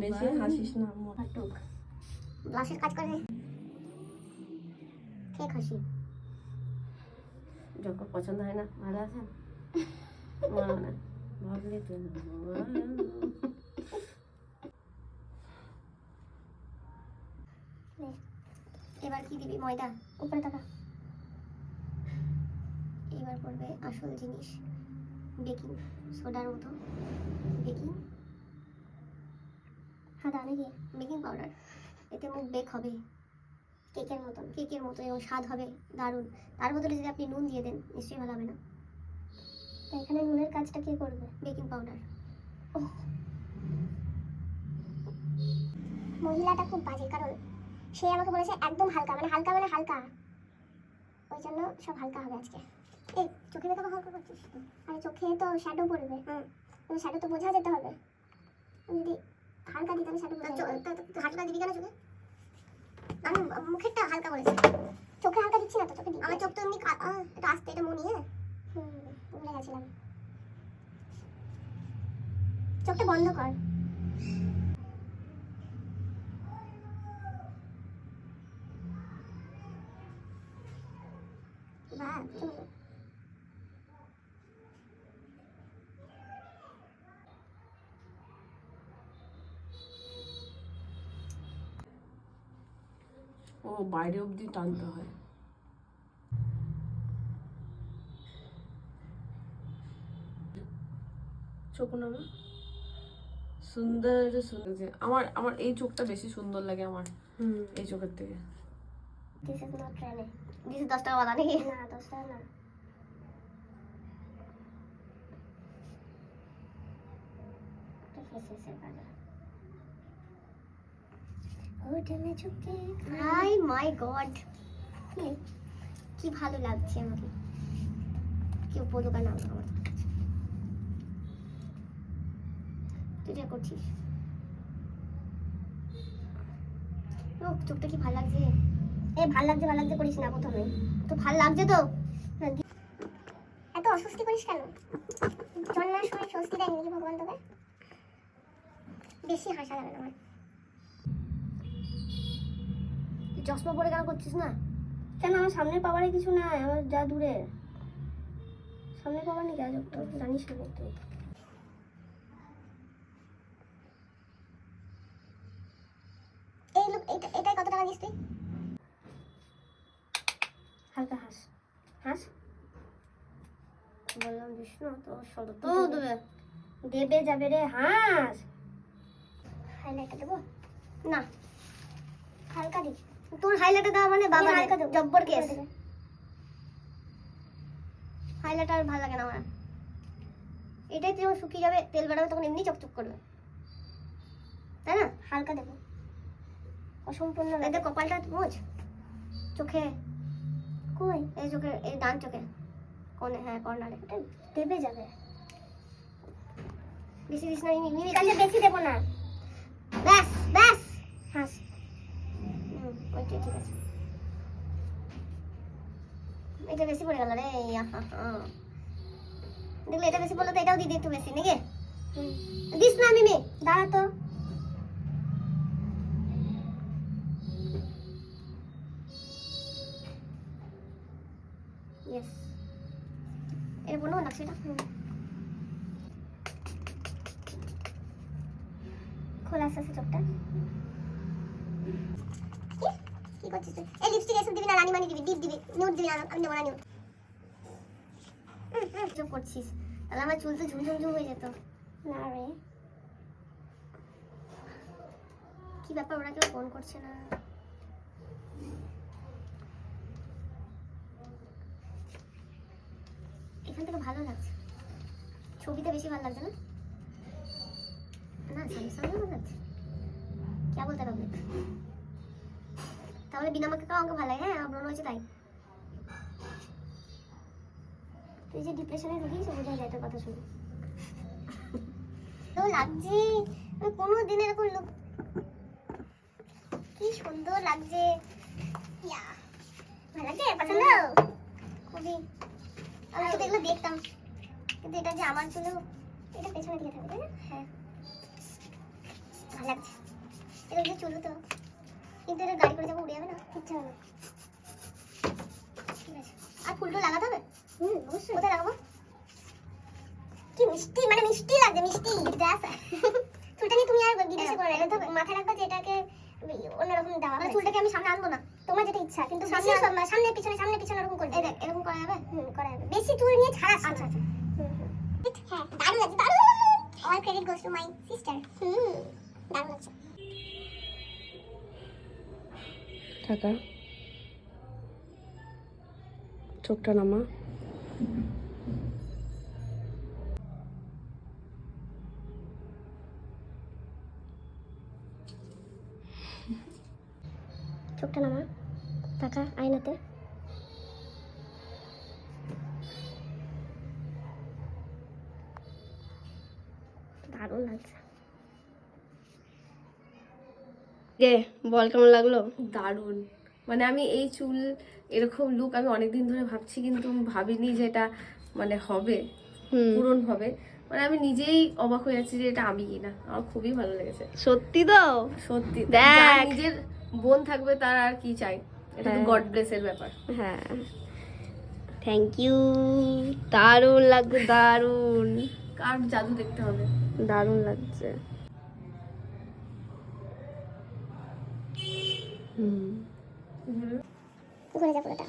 বেশি হাসিস না, গ্লাসের কাজ করে কে হাসি যখন পছন্দ হয় না। ভালো আছেন? ভাবলি তো এবার কি দিবি? ময়দা উপরে টাকা। এবার পড়বে আসল জিনিস, বেকিং সোডার মতো। বেকিং হ্যাঁ দাও নাকি? Baking powder. এতে মুখ বেক হবে কেকের মতো এবং স্বাদ হবে দারুণ। তার বদলে যদি আপনি নুন দিয়ে দেন নিশ্চয়ই ভালো হবে না। তো এখানে নুনের কাজটা কে করবে? Baking powder. মহিলাটা খুব বাজে, কারণ সে আমাকে বলেছে একদম হালকা, মানে হালকা মানে হালকা, ওই জন্য সব হালকা হবে আজকে। এই চোখে মেকআপ হালকা করছিস? আরে চোখে তো শ্যাডো পড়বে, শ্যাডো তো বোঝা যেতে হবে। যদি হালকা দিই তাহলে শ্যাডো বোঝা যাবে। হালকা দিবি কেন চোখে? আমি মুখেরটা হালকা বলেছি, চোখে হালকা দিচ্ছি না তো। চোখে আমার চোখ তো এমনি এটা আসতে, এটা মনি। হ্যাঁ ভুলে গেছিলাম। চোখটা বন্ধ কর। ও বাইরে অবধি টানতে হয়। চোখ নামা সুন্দর সুন্দর। আমার আমার এই চোখটা বেশি সুন্দর লাগে আমার এই চোখের থেকে। দিস ইজ নট ট্রেনে। দিস ইজ 10 টাকা वाला नहीं। না 10 টাকা না। তো ফেসে সে বাজা। ওটা মে চুপকে। হাই মাই গড, কি ভালো লাগছে আমাকে। কেউ বলুক না আমার। তুই যা করছিস, ও চোখটা কি ভালো লাগছে। এ ভালো লাগছে করিস না প্রথমে। তো ভালো লাগছে তো। এত অস্বস্তি করিস কেন? জন্মের সময় স্বস্তি দেয়নি নাকি ভগবান তোকে? বেশি হাসা যাবে না আমার। তুই চশমা পরে কেন করছিস না? কেন? আমার সামনে পাওয়ারে কিছু নাই, আমার যা দূরে সামনে পাওয়ার নেই। যা তো জানিস না তুই। এই লোক এটাই কত টাকা নিস তুই? হালকা হাস হাস। বললাম বিষ্ণু তো সদর তো দেবে যাবে রে। হাস। হাইলাইটার দেবো না, হালকা দি। তোর হাইলাইটার দেওয়া মানে বাবা হালকা দেবো, জব্বর কেস। হাইলাইটার ভালো লাগে না আমার। এটাই তুই শুকিয়ে যাবে, তেল বেড়াবে, তখন এমনি চকচক করবে, তাই না? হালকা দেবো, অসম্পূর্ণ লাগে। কপালটা মোজ চোখে। কই? এই চোখে, এই ডান চোখে কোনে। হ্যাঁ কর্নারে। এটা দেবে যাবে। বেশি দিস না মিমি, কাছে বেশি দেবো না। ব্যাস ব্যাস হাস। ওইটাই ঠিক আছে। এটা বেশি পড়ে গেল রে। দেখলে এটা বেশি পড়লো তো এটাও দিদি একটু বেশি নাকি? দিস না মিমি, দাঁড়া তো। Yes. এটা বলবো না সেটা। খোলা আস্তে আস্তে চোখটা। কি করছিস তুই? এই লিপস্টিক এসব দিবি না, রানী মানি দিবি, ডিপ দিবি, নিউড দিবি না। আমি নেবো না নিউড। চোখ করছিস তাহলে আমার চুল তো ঝুমঝুম হয়ে যেত না রে। কি ব্যাপার, ওরা কেউ ফোন করছে না? এখান থেকে ভালো লাগছে, ছবিতে বেশি ভালো লাগছে না? না সামনে ভালো লাগছে। কে বলতে পারবে? তাহলে বিনা মাকে আমাকে ভালো লাগে। হ্যাঁ আমার মনে হয়েছে তাই। তুই যে ডিপ্রেশনে রুগী, সে বোঝা যায় তোর কথা শুনে। তো লাগছে কোনো দিন এরকম লোক। কি সুন্দর লাগছে, ভালো লাগছে, পছন্দ খুবই। আমি তো এগুলো দেখতাম, কিন্তু এটা যে আমার চুলেও, এটা পেছনে দিকে থাকবে তাই না? হ্যাঁ ভালো লাগছে। এটা যে চুল তো, কিন্তু এটা গাড়ি করে যাবো, উড়ে যাবে না, ইচ্ছা হবে না। ঠিক আছে, আর ফুলটা লাগাতে হবে। অবশ্যই। কোথায় লাগাবো? কি মিষ্টি, মানে মিষ্টি লাগছে, মিষ্টি দেখ। চুলটা নিয়ে তুমি আর বিদেশে করে রাখবে, মাথায় রাখবে যে এটাকে অন্যরকম দেওয়া, মানে চুলটাকে আমি সামনে আনবো না, তোমার যেটা ইচ্ছা, কিন্তু সামনে পিছনে এরকম করবে। এই দেখ, এরকম করা যাবে। করা যাবে। বেশি চুল নিয়ে ছাড়া। আচ্ছা আচ্ছা। হ্যাঁ, দারুণ লাগছে, দারুণ। All credit goes to my sister. দারুণ লাগছে। টাকা চোখটা নামা। চোখটা নামা, টাকা আয়নাতে। দারুণ লাগছে। গে বল কেমন লাগলো? দারুণ, মানে আমি এই চুল এরকম লুক আমি অনেকদিন ধরে ভাবছি, কিন্তু ভাবিনি যে এটা মানে হবে, পূরণ হবে। মানে আমি নিজেই অবাক হয়ে যাচ্ছি যে এটা আমি কিনা। আমার খুবই ভালো লেগেছে সত্যি তো? সত্যি। দেখ, যার নিজের বোন থাকবে তার আর কি চাই, এটা তো গড ব্লেস এর ব্যাপার। হ্যাঁ, থ্যাংক ইউ। দারুণ লাগছে, দারুণ কার জাদু দেখতে হবে। দারুণ লাগছে। ঘুরে যা পুরোটা।